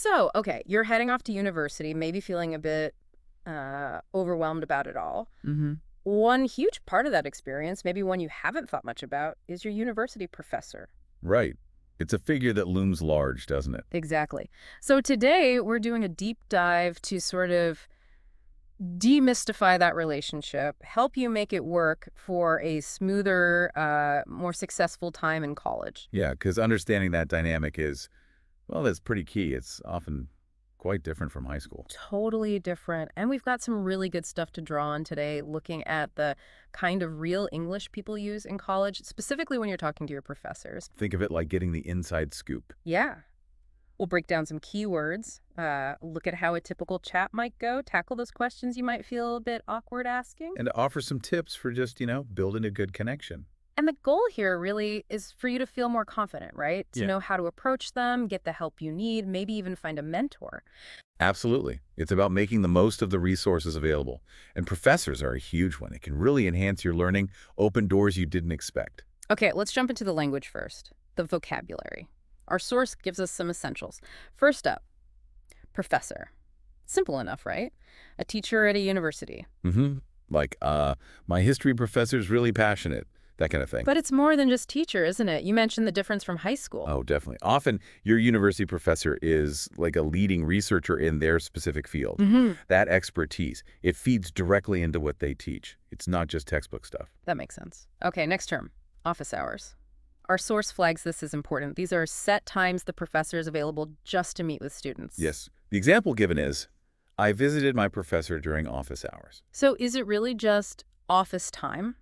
So, okay, you're heading off to university, maybe feeling a bit overwhelmed about it all. Hmm. One huge part of that experience, maybe one you haven't thought much about, is your university professor. Right. It's a figure that looms large, doesn't it? Exactly. So today we're doing a deep dive to sort of demystify that relationship, help you make it work for a smoother, more successful time in college. Yeah, because understanding that dynamic is, well, that's pretty key. It's often quite different from high school. Totally different. And we've got some really good stuff to draw on today, looking at the kind of real English people use in college, specifically when you're talking to your professors. Think of it like getting the inside scoop. Yeah. We'll break down some keywords, look at how a typical chat might go, tackle those questions you might feel a bit awkward asking. And to offer some tips for just, building a good connection. And the goal here really is for you to feel more confident, right? To Yeah. know how to approach them, get the help you need, maybe even find a mentor. Absolutely. It's about making the most of the resources available. And professors are a huge one. It can really enhance your learning, open doors you didn't expect. Okay, let's jump into the language first, the vocabulary. Our source gives us some essentials. First up, professor. Simple enough, right? A teacher at a university. Mm-hmm. Like, my history professor's really passionate, that kind of thing. But it's more than just teacher, isn't it? You mentioned the difference from high school. Oh, definitely. Often, your university professor is like a leading researcher in their specific field. That expertise, it feeds directly into what they teach. It's not just textbook stuff. That makes sense. Okay, next term, office hours. Our source flags this as important. These are set times the professor is available just to meet with students. Yes. The example given is, I visited my professor during office hours. So is it really just office time,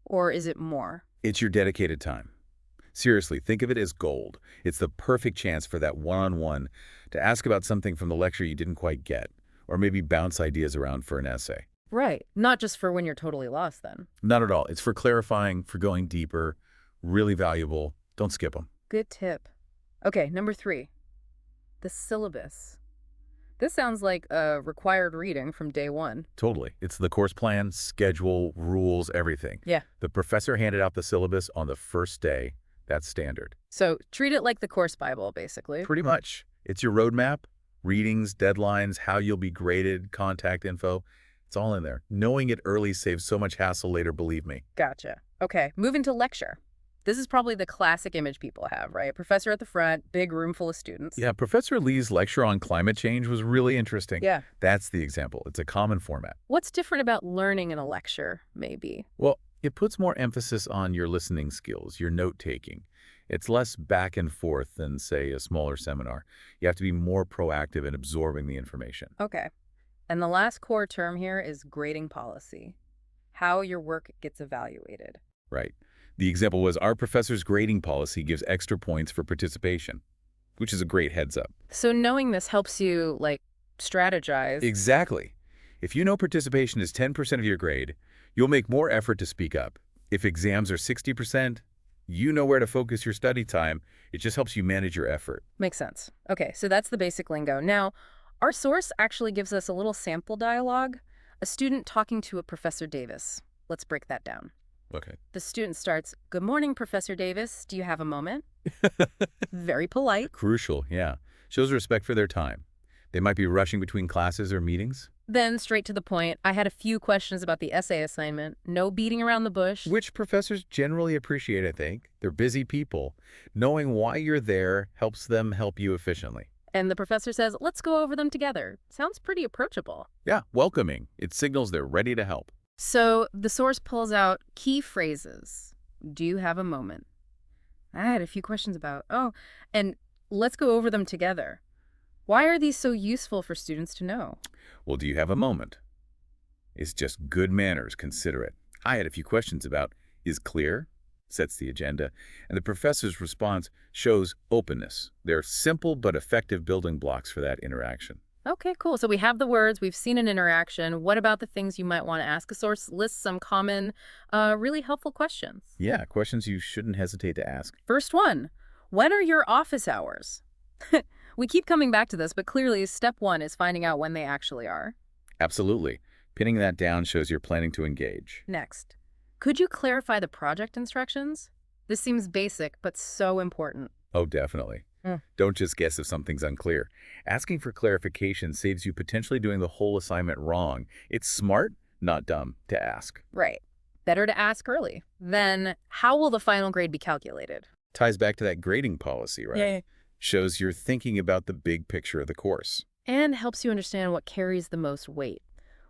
or is it more? It's your dedicated time. Seriously, think of it as gold. It's the perfect chance for that one-on-one to ask about something from the lecture you didn't quite get, or maybe bounce ideas around for an essay. Right. Not just for when you're totally lost, then. Not at all. It's for clarifying, for going deeper, really valuable. Don't skip them. Good tip. Okay, number 3, the syllabus. This sounds like a required reading from day one. Totally. It's the course plan, schedule, rules, everything. Yeah. The professor handed out the syllabus on the first day. That's standard. So treat it like the course Bible, basically. Pretty much. It's your roadmap, readings, deadlines, how you'll be graded, contact info. It's all in there. Knowing it early saves so much hassle later, believe me. Gotcha. Okay, moving to lecture. This is probably the classic image people have, right? Professor at the front, big room full of students. Yeah, Professor Lee's lecture on climate change was really interesting. Yeah. That's the example. It's a common format. What's different about learning in a lecture, maybe? Well, it puts more emphasis on your listening skills, your note-taking. It's less back and forth than, say, a smaller seminar. You have to be more proactive in absorbing the information. Okay. And the last core term here is grading policy. How your work gets evaluated. Right. The example was our professor's grading policy gives extra points for participation, which is a great heads up. So knowing this helps you, like, strategize. Exactly. If you know participation is 10% of your grade, you'll make more effort to speak up. If exams are 60%, you know where to focus your study time. It just helps you manage your effort. Makes sense. Okay, so that's the basic lingo. Now, our source actually gives us a little sample dialogue, a student talking to a Professor Davis. Let's break that down. Okay. The student starts, "Good morning, Professor Davis. Do you have a moment?" Very polite. Crucial, yeah. Shows respect for their time. They might be rushing between classes or meetings. Then, straight to the point, "I had a few questions about the essay assignment. No beating around the bush." Which professors generally appreciate, I think. They're busy people. Knowing why you're there helps them help you efficiently. And the professor says, "Let's go over them together." Sounds pretty approachable. Yeah, welcoming. It signals they're ready to help. So the source pulls out key phrases. Do you have a moment? I had a few questions about. Oh, and let's go over them together. Why are these so useful for students to know? Well, do you have a moment? It's just good manners, consider it. I had a few questions about is clear, sets the agenda, and the professor's response shows openness. They're simple but effective building blocks for that interaction. Okay, cool. So we have the words, we've seen an interaction. What about the things you might want to ask? A source lists some common, really helpful questions. Yeah, questions you shouldn't hesitate to ask. First one, when are your office hours? We keep coming back to this, but clearly step 1 is finding out when they actually are. Absolutely. Pinning that down shows you're planning to engage. Next, could you clarify the project instructions? This seems basic, but so important. Oh, definitely. Mm. Don't just guess if something's unclear. Asking for clarification saves you potentially doing the whole assignment wrong. It's smart, not dumb, to ask. Right. Better to ask early. Then, how will the final grade be calculated? Ties back to that grading policy, right? Yeah. Shows you're thinking about the big picture of the course. And helps you understand what carries the most weight.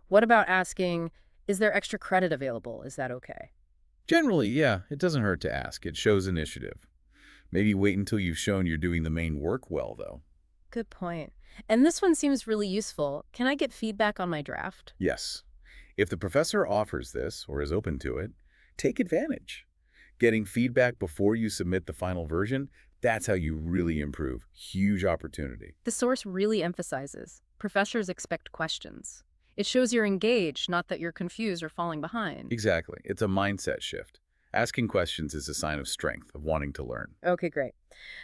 What about asking, is there extra credit available? Is that okay? Generally, yeah, it doesn't hurt to ask. It shows initiative. Maybe wait until you've shown you're doing the main work well, though. Good point. And this one seems really useful. Can I get feedback on my draft? Yes. If the professor offers this, or is open to it, take advantage. Getting feedback before you submit the final version, that's how you really improve. Huge opportunity. The source really emphasizes professors expect questions. It shows you're engaged, not that you're confused or falling behind. Exactly. It's a mindset shift. Asking questions is a sign of strength, of wanting to learn. Okay, great.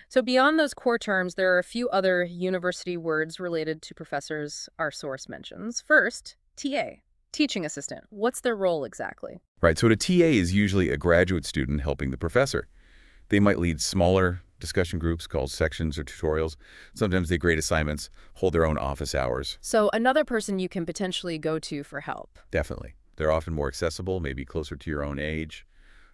So beyond those core terms, there are a few other university words related to professors our source mentions. First, TA, teaching assistant. What's their role exactly? Right, so a TA is usually a graduate student helping the professor. They might lead smaller discussion groups called sections or tutorials. Sometimes they grade assignments, hold their own office hours. So another person you can potentially go to for help. Definitely. They're often more accessible, maybe closer to your own age.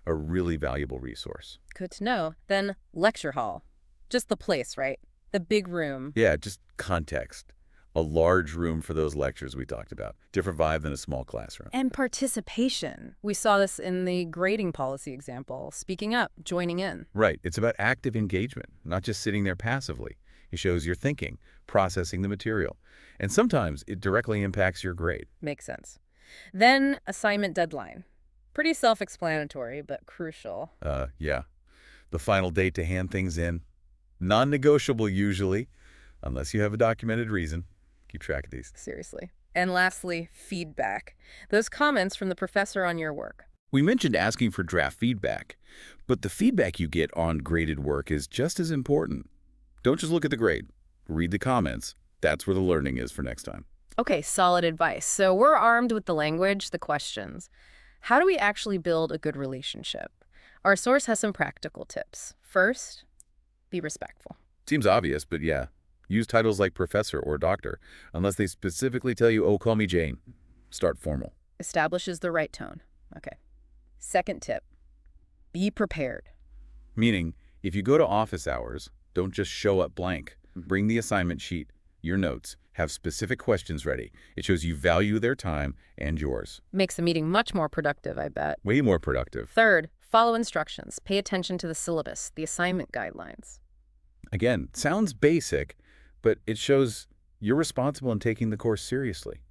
A really valuable resource. Good to know. Then lecture hall. Just the place, right? The big room. Yeah, just context. A large room for those lectures we talked about. Different vibe than a small classroom. And participation. We saw this in the grading policy example. Speaking up, joining in. Right. It's about active engagement, not just sitting there passively. It shows you're thinking, processing the material. And sometimes it directly impacts your grade. Makes sense. Then assignment deadline. Pretty self-explanatory, but crucial. Yeah. The final date to hand things in. Non-negotiable usually, unless you have a documented reason. Keep track of these. Seriously. And lastly, feedback. Those comments from the professor on your work. We mentioned asking for draft feedback, but the feedback you get on graded work is just as important. Don't just look at the grade. Read the comments. That's where the learning is for next time. Okay, solid advice. So we're armed with the language, the questions. How do we actually build a good relationship? Our source has some practical tips. First, be respectful. Seems obvious, but yeah. Use titles like professor or doctor, unless they specifically tell you, oh, call me Jane. Start formal. Establishes the right tone. Okay. Second tip, be prepared. Meaning, if you go to office hours, don't just show up blank. Bring the assignment sheet, your notes, have specific questions ready. It shows you value their time and yours. Makes the meeting much more productive, I bet. Way more productive. Third, follow instructions. Pay attention to the syllabus, the assignment guidelines. Again, sounds basic, but it shows you're responsible in taking the course seriously.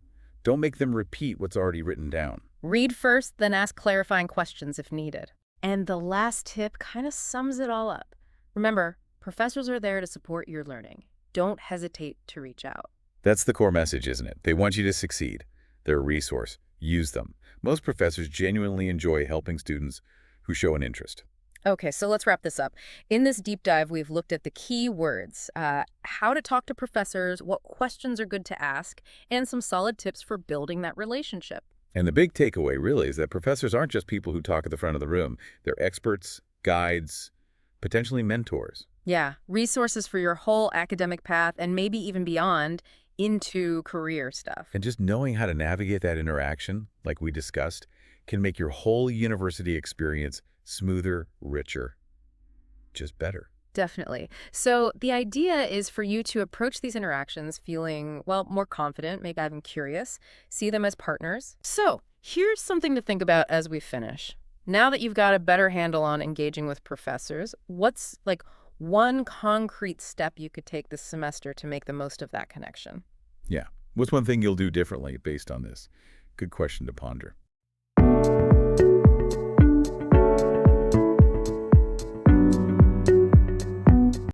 Don't make them repeat what's already written down. Read first, then ask clarifying questions if needed. And the last tip kind of sums it all up. Remember, professors are there to support your learning. Don't hesitate to reach out. That's the core message, isn't it? They want you to succeed. They're a resource. Use them. Most professors genuinely enjoy helping students who show an interest. Okay, so let's wrap this up. In this deep dive, we've looked at the key words, how to talk to professors, what questions are good to ask, and some solid tips for building that relationship. And the big takeaway really is that professors aren't just people who talk at the front of the room. They're experts, guides, potentially mentors. Yeah, resources for your whole academic path and maybe even beyond into career stuff. And just knowing how to navigate that interaction, like we discussed, can make your whole university experience smoother, richer, just better. Definitely. So the idea is for you to approach these interactions feeling, well, more confident, maybe even curious, see them as partners. So here's something to think about as we finish. Now that you've got a better handle on engaging with professors, what's like one concrete step you could take this semester to make the most of that connection? Yeah. What's one thing you'll do differently based on this? Good question to ponder.